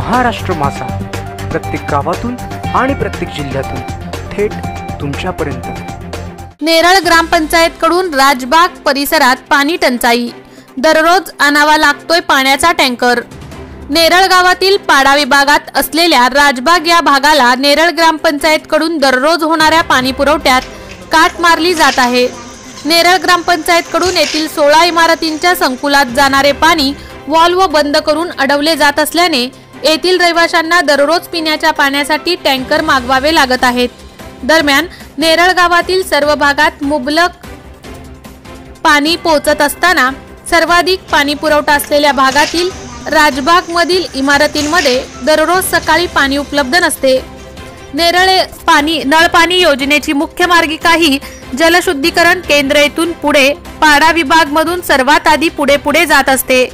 महाराष्ट्र माझा, प्रत्येक गावातून आणि प्रत्येक जिल्ह्यातून थेट तुमच्यापर्यंत। नेरळ ग्रामपंचायतकडून राजबाग परिसरात पाणी टंचाई, दररोज आणावा लागतोय पाण्याचा टँकर। नेरळ गावातील पाडा विभागात असलेल्या राजबाग या भागाला नेरळ ग्रामपंचायतकडून दररोज होणाऱ्या पाणी पुरवठ्यात काट मारली जात आहे। नेरळ ग्रामपंचायतकडून येथील 16 इमारतींच्या संकुलात जाणारे पाणी व्हॉल्व बंद करून अडवले जात असल्याने येथील रहिवाशांना दररोज पिण्याच्या पाण्यासाठी टँकर मागवावे लागत आहेत। दरम्यान नेरळ गावातील सर्व भागात मुबलक पाणी पोहोचत असताना सर्वाधिक पाणी पुरवठा असलेल्या भागातील राजबाग मधील इमारतींमध्ये दररोज सकाळी पाणी उपलब्ध नसते। नेरळ नळ पाणी योजनेची मुख्य मार्गिका ही जलशुद्धीकरण केंद्र येथून पुढे पाडा विभाग मधून सर्वात आधी पुढे जात असते।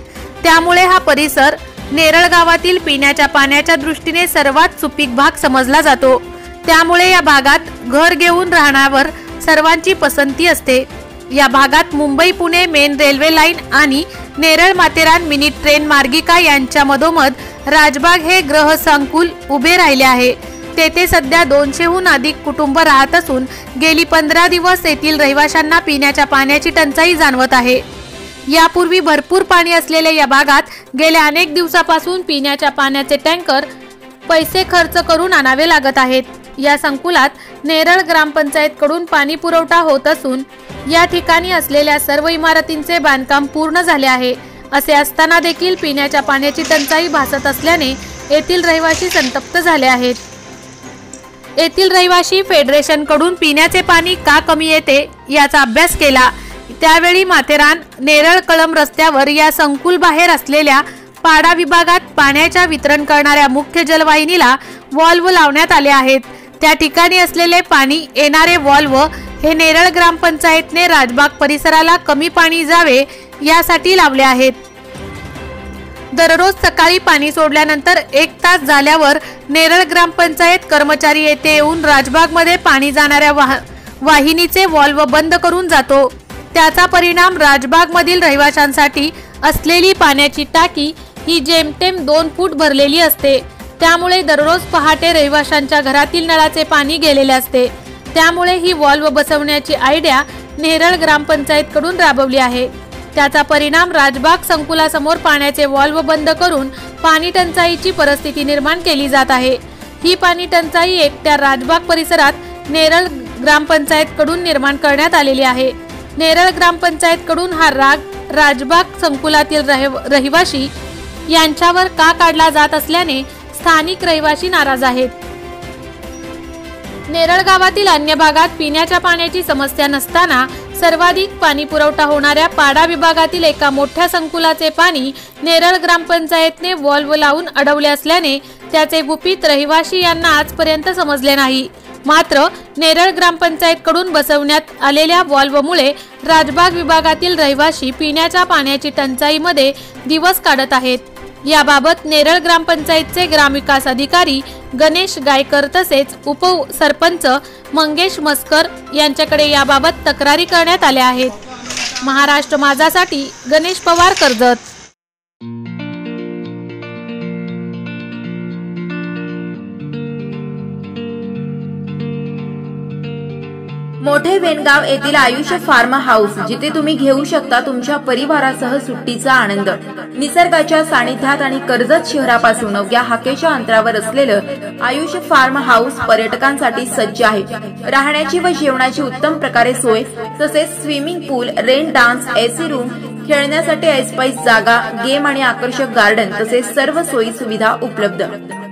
त्यामुळे हा परिसर नेरळ गावातील पिण्याच्या पाण्याच्या दृष्टीने सर्वात सुपीक भाग समजला जातो। त्यामुळे या भागात घर घेऊन राहण्यावर सर्वांची पसंती असते। या भागात Mumbai Pune main railway line आणि नेरळ माथेरान मिनी ट्रेन मार्गिका यांच्या मधोमध राजबाग हे ग्रह संकुल उभे राहिले आहे। तेथे सध्या 200हून अधिक कुटुंब राहत असून गेली 15 दिवस येथील रहिवाशांना पिण्याच्या पाण्याची टंचाई जाणवत आहे। यापूर्वी भरपूर पाणी असलेल्या या भागात गेल्या अनेक दिवसापासून पिण्याच्या पाण्याचे टँकर पैसे खर्च करून आणावे लागत आहेत। या संकुलात नेरळ ग्रामपंचायतकडून पाणी पुरवठा होत असून या ठिकाणी असलेल्या सर्व इमारतींचे बांधकाम पूर्ण झाले आहे। असे असताना देखील पिण्याच्या पाण्याची टंचाई भासत असल्याने येथील रहिवासी संतप्त झाले आहेत। येथील रहिवासी फेडरेशनकडून पिण्याचे पाणी का कमी येते याचा अभ्यास केला। त्यावेळी माथेरान नेरळ कळंब रस्त्यावर या संकुल बाहेर असलेल्या पाडा विभागात पाण्याच्या वितरण करणाऱ्या मुख्य जलवाहिनीला व्हॉल्व लावण्यात आले आहेत। त्या ठिकाणी असलेले पाणी येणारे व्हॉल्व हे नेरळ ग्रामपंचायतने राजबाग परिसराला कमी पाणी जावे यासाठी लावले आहेत। दररोज सकाळी पाणी सोडल्यानंतर 1 तास झाल्यावर नेरळ ग्रामपंचायत कर्मचारी येथे येऊन राजबाग मध्ये पाणी जाणाऱ्या वाहिनीचे व्हॉल्व बंद करून जातो। त्याचा परिणाम राजबाग मधील रहिवाशांसाठी असलेली पाण्याची टाकी ही जेमतेम 2 फूट भरलेली असते। त्यामुळे दररोज पहाटे रहिवाशांच्या घरातील नळाचे पाणी गेलेले असते। त्यामुळे ही व्हॉल्व बसवण्याची आयडिया नेरळ ग्रामपंचायतकडून राबवली आहे। त्याचा परिणाम राजबाग संकुलासमोर पाण्याचे व्हॉल्व बंद करून पाणी टंचाईची परिस्थिती निर्माण केली जात आहे। ही पाणी टंचाई एकट्या राजबाग परिसरात नेरळ ग्रामपंचायतकडून निर्माण करण्यात आलेली आहे। नेरळ ग्रामपंचायतकडून हा राग राजबाग संकुलातील रहिवासी यांच्यावर का काढला जात असल्याने स्थानिक रहिवासी नाराज आहेत। नेरळ गावातील अन्य भागात पिण्याच्या पाण्याची समस्या नसताना सर्वाधिक पाणी पुरवठा होणाऱ्या पाडा विभागातील एका मोठ्या संकुलाचे पाणी नेरळ ग्रामपंचायतने व्हॉल्व लावून अडवले असल्याने त्याचे गुपित रहिवासी यांना आजपर्यंत समजले नाही। मात्र नेरळ ग्रामपंचायतकडून बसवण्यात आलेल्या व्हॉल्वमुळे राजबाग विभागातील रहिवासी पिण्याच्या पाण्याची टंचाईमध्ये दिवस काढत आहेत। याबाबत नेरळ ग्रामपंचायतचे ग्रामविकास अधिकारी गणेश गायकर तसेच उपसरपंच मंगेश मस्कर यांच्याकडे याबाबत तक्रारी करण्यात आल्या आहेत। महाराष्ट्र माझासाठी गणेश पवार, कर्जत। मोठे वेणगाव येथील आयुष्य फार्म हाऊस, जिथे तुम्ही घेऊ शकता तुमच्या परिवारासह सुट्टीचा आनंद। निसर्गाच्या सानिध्यात आणि कर्जत शहरापासून अवघ्या हाकेच्या अंतरावर असलेलं आयुष्य फार्म हाऊस पर्यटकांसाठी सज्ज आहे। राहण्याची व जेवणाची उत्तम प्रकारे सोय, तसेच स्विमिंग पूल, रेन डान्स, एसी रूम, खेळण्यासाठी ऐसपैस जागा, गेम आणि आकर्षक गार्डन तसेच सर्व सोयी सुविधा उपलब्ध।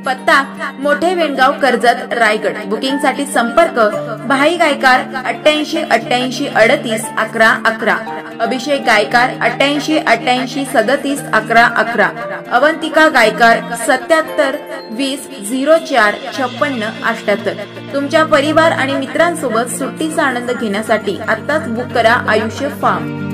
पत्ता मोठे वेणगाव, कर्जत, रायगड। बुकिंग साठी संपर्क भाई गायकार 88 88 38 11 11, अभिषेक गायकार 88 88 37 11 11, अवंतिका गायकार 77 20 04 56 78। तुमच्या परिवार आणि मित्रांसोबत सुट्टीचा आनंद घेण्यासाठी आत्ताच बुक करा आयुष्य फार्म।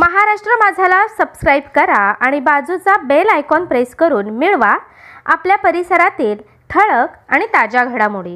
महाराष्ट्र माझाला सबस्क्राईब करा आणि बाजूचा बेल आयकॉन प्रेस करून मिळवा आपल्या परिसरातील ठळक आणि ताज्या घडामोडी।